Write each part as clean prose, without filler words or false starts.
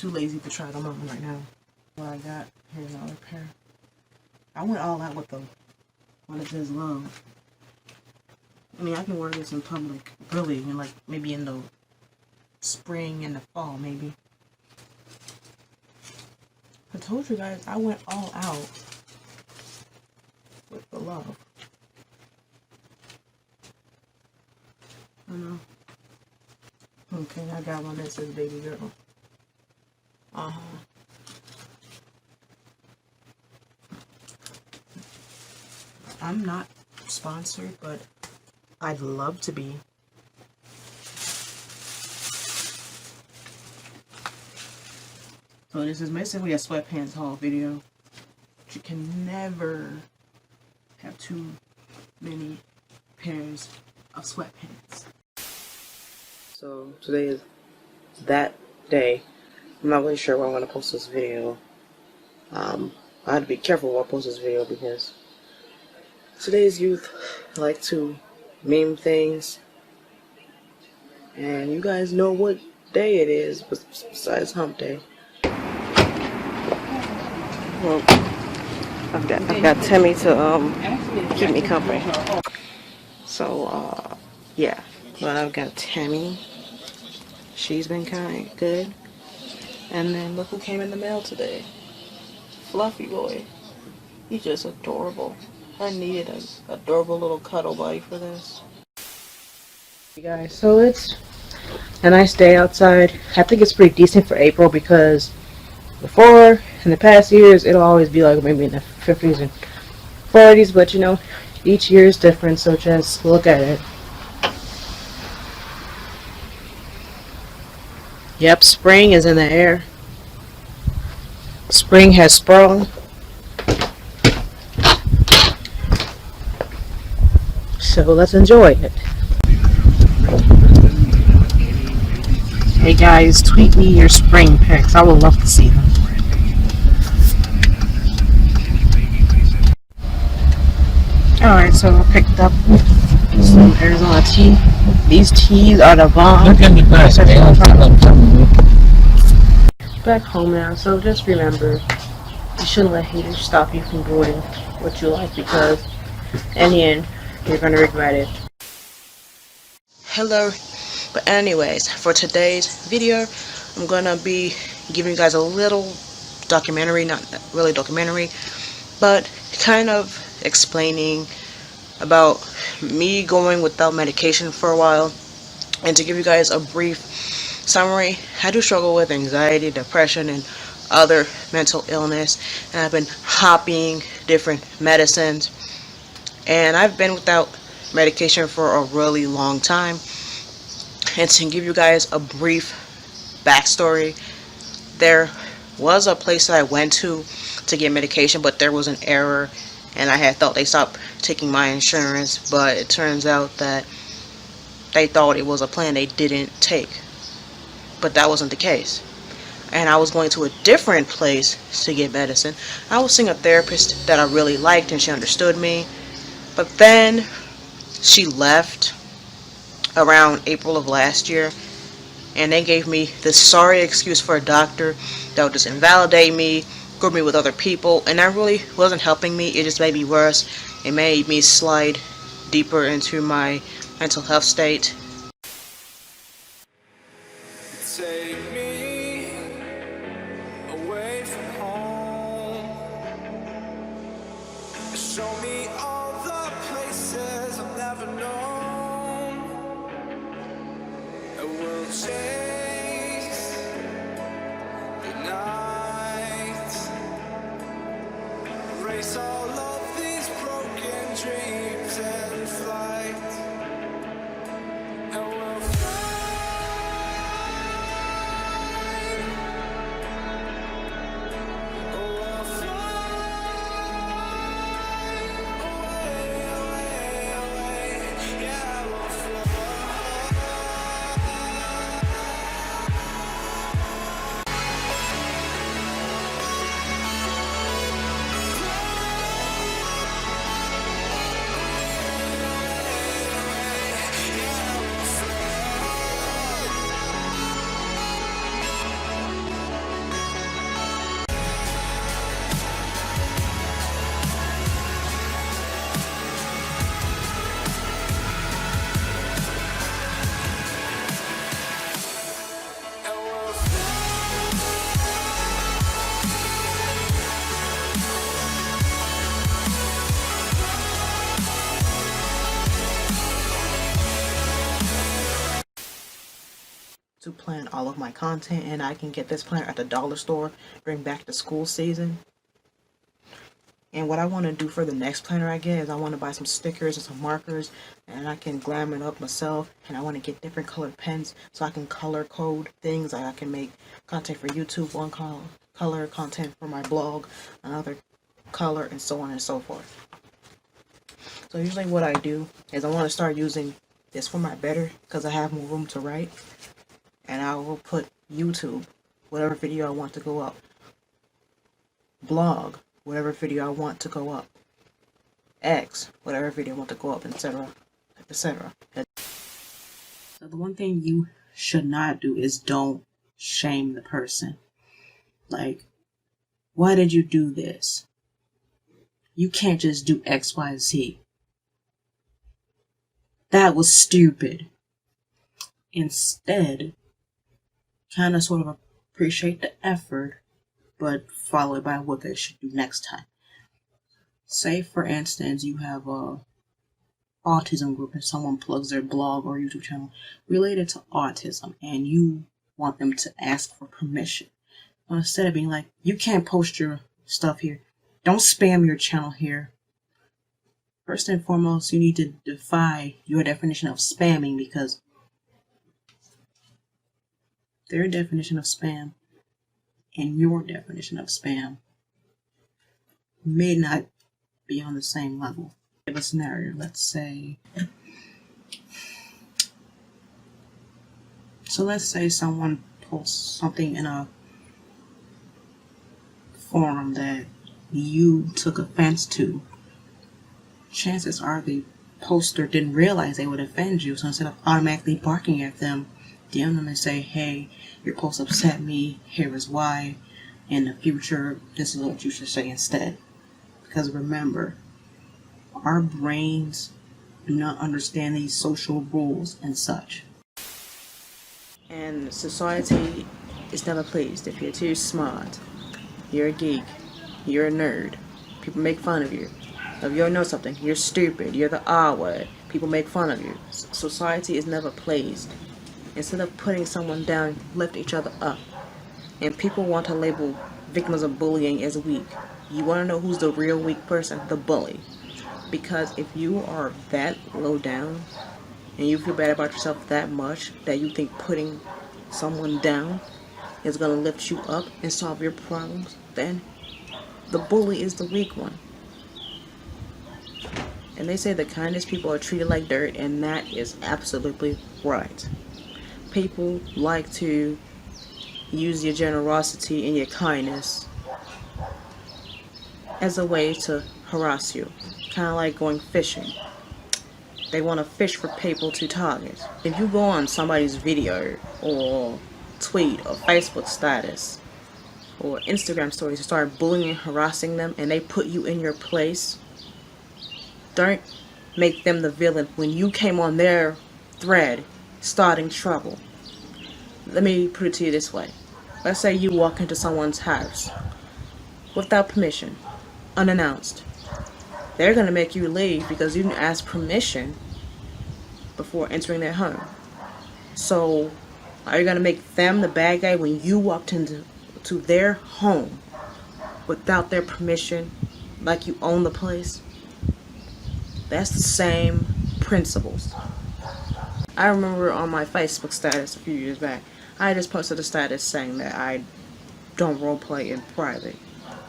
too lazy to try them on right now. What I got, here's another pair. I went all out with them when it says love. I mean, I can wear this in public, really, and like maybe in the spring and the fall, maybe. I told you guys I went all out with the love. I know. Okay, I got one that says baby girl. I'm not sponsored, but I'd love to be. So this is basically a sweatpants haul video. But you can never have too many pairs of sweatpants. So today is that day. I'm not really sure when I'm going to post this video. I had to be careful when I post this video because today's youth like to meme things. And you guys know what day it is besides hump day. Well, I've got Timmy to keep me company. So yeah, but I've got Tammy. She's been kind of good. And then look who came in the mail today. Fluffy boy. He's just adorable. I needed an adorable little cuddle buddy for this. Hey guys, so it's a nice day outside. I think it's pretty decent for April because before, in the past years, it'll always be like maybe in the 50s and 40s, but you know, each year is different, so just look at it. Yep, spring is in the air. Spring has sprung. So let's enjoy it. Hey guys, tweet me your spring pics. I would love to see them. Alright, so I picked up some Arizona tea. These teas are the bomb. Back home now, so just remember, you shouldn't let haters stop you from doing what you like because in the end, you're going to regret it. Hello. But anyways, for today's video, I'm going to be giving you guys a little documentary, not really documentary, but kind of explaining about me going without medication for a while. And to give you guys a brief summary, I do struggle with anxiety, depression, and other mental illness. And I've been hopping different medicines. And I've been without medication for a really long time. And to give you guys a brief backstory, there was a place that I went to get medication, but there was an error, and I had thought they stopped taking my insurance, but it turns out that they thought it was a plan they didn't take, but that wasn't the case. And I was going to a different place to get medicine. I was seeing a therapist that I really liked, and she understood me, but then she left around April of last year, and they gave me this sorry excuse for a doctor that would just invalidate me, group me with other people, and that really wasn't helping me. It just made me worse. It made me slide deeper into my mental health state. Take me away from home. Show me all the places I've never known. And we'll chase the night, erase all of these broken dreams and flight. to plan all of my content, and I can get this planner at the dollar store during back to school season. And what I want to do for the next planner I get is I want to buy some stickers and some markers, and I can glam it up myself, and I want to get different colored pens so I can color code things. Like I can make content for YouTube, one color content for my blog, another color, and so on and so forth. So usually what I do is I want to start using this for my better because I have more room to write, and I will put YouTube, whatever video I want to go up, blog, whatever video I want to go up, X, whatever video I want to go up, etc., etc. So the one thing you should not do is don't shame the person. Like, why did you do this? You can't just do X, Y, Z. That was stupid. Instead, kind of sort of appreciate the effort, but follow it by what they should do next time. Say, for instance, you have a autism group and someone plugs their blog or YouTube channel related to autism, and you want them to ask for permission. Well, instead of being like, you can't post your stuff here, don't spam your channel here. First and foremost, you need to define your definition of spamming, because their definition of spam and your definition of spam may not be on the same level. Give a scenario. Let's say someone posts something in a forum that you took offense to. Chances are the poster didn't realize they would offend you, so instead of automatically barking at them, DM them and say, hey, your post upset me, here is why. In the future, this is what you should say instead. Because remember, our brains do not understand these social rules and such. And society is never pleased if you're too smart, you're a geek, you're a nerd. People make fun of you. If you don't know something, you're stupid, you're the R word. People make fun of you. Society is never pleased. Instead of putting someone down, lift each other up. And people want to label victims of bullying as weak. You want to know who's the real weak person? The bully. Because if you are that low down and you feel bad about yourself that much that you think putting someone down is going to lift you up and solve your problems, then the bully is the weak one. And they say the kindest people are treated like dirt, and that is absolutely right. People like to use your generosity and your kindness as a way to harass you. Kind of like going fishing. They want to fish for people to target. If you go on somebody's video or tweet or Facebook status or Instagram stories and start bullying and harassing them, and they put you in your place, don't make them the villain when you came on their thread starting trouble. Let me put it to you this way. Let's say you walk into someone's house without permission, unannounced. They're going to make you leave because you didn't ask permission before entering their home. So, are you going to make them the bad guy when you walked into their home without their permission, like you own the place? That's the same principles. I remember on my Facebook status a few years back, I just posted a status saying that I don't roleplay in private.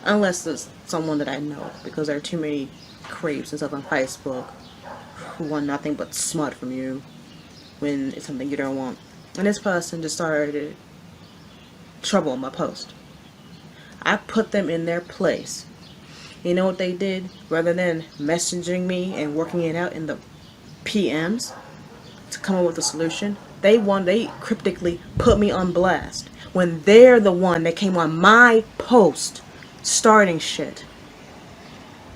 Unless it's someone that I know, because there are too many creeps and stuff on Facebook who want nothing but smut from you when it's something you don't want. And this person just started trouble on my post. I put them in their place. You know what they did? Rather than messaging me and working it out in the PMs to come up with a solution, they cryptically put me on blast when they're the one that came on my post starting shit.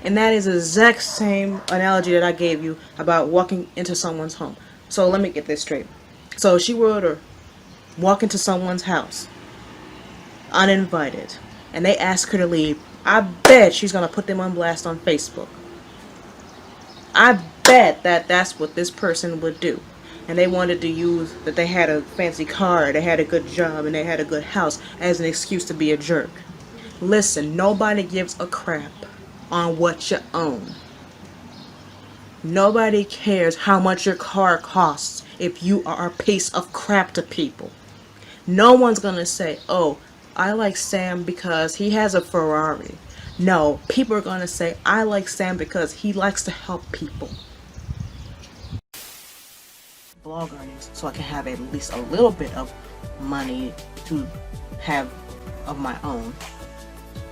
And that is the exact same analogy that I gave you about walking into someone's home. So let me get this straight. So she were to walk into someone's house uninvited and they ask her to leave, I bet she's going to put them on blast on Facebook. I bet that that's what this person would do. and they wanted to use that they had a fancy car, they had a good job, and they had a good house as an excuse to be a jerk. Listen, nobody gives a crap on what you own. Nobody cares how much your car costs if you are a piece of crap to people. No one's gonna say, oh, I like Sam because he has a Ferrari. No, people are gonna say, I like Sam because he likes to help people. Blog earnings so I can have at least a little bit of money to have of my own.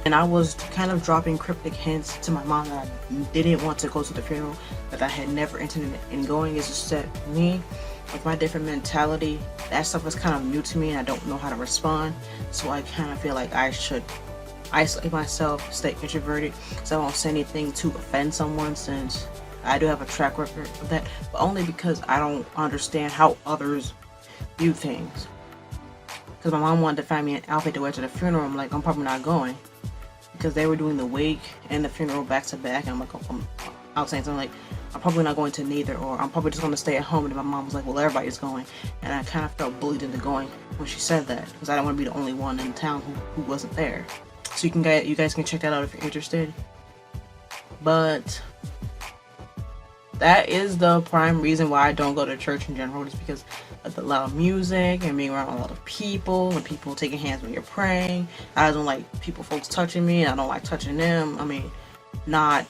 And I was kind of dropping cryptic hints to my mom that I didn't want to go to the funeral, that I had never intended in going. It's just that me, with my different mentality, that stuff is kind of new to me and I don't know how to respond. So I kind of feel like I should isolate myself, stay introverted, so I won't say anything to offend someone, since I do have a track record of that, but only because I don't understand how others view things. Because my mom wanted to find me an outfit to wear to the funeral. I'm like, I'm probably not going. Because they were doing the wake and the funeral back to back, and I'm like, I was saying something like, I'm probably not going to neither, or I'm probably just going to stay at home. And my mom was like, well, everybody's going. And I kind of felt bullied into going when she said that, because I don't want to be the only one in town who wasn't there. So you guys can check that out if you're interested. But that is the prime reason why I don't go to church in general, just because of the loud music and being around a lot of people and people taking hands when you're praying. I don't like folks touching me, and I don't like touching them. I mean, not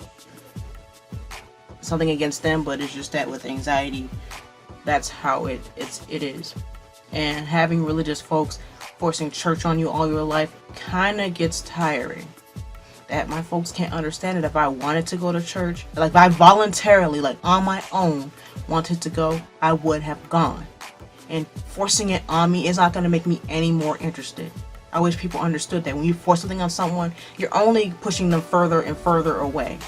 something against them, but it's just that with anxiety, that's how it is. And having religious folks forcing church on you all your life kind of gets tiring. That my folks can't understand it. If I wanted to go to church, like if I voluntarily, like on my own, wanted to go, I would have gone. And forcing it on me is not going to make me any more interested. I wish people understood that when you force something on someone, you're only pushing them further and further away.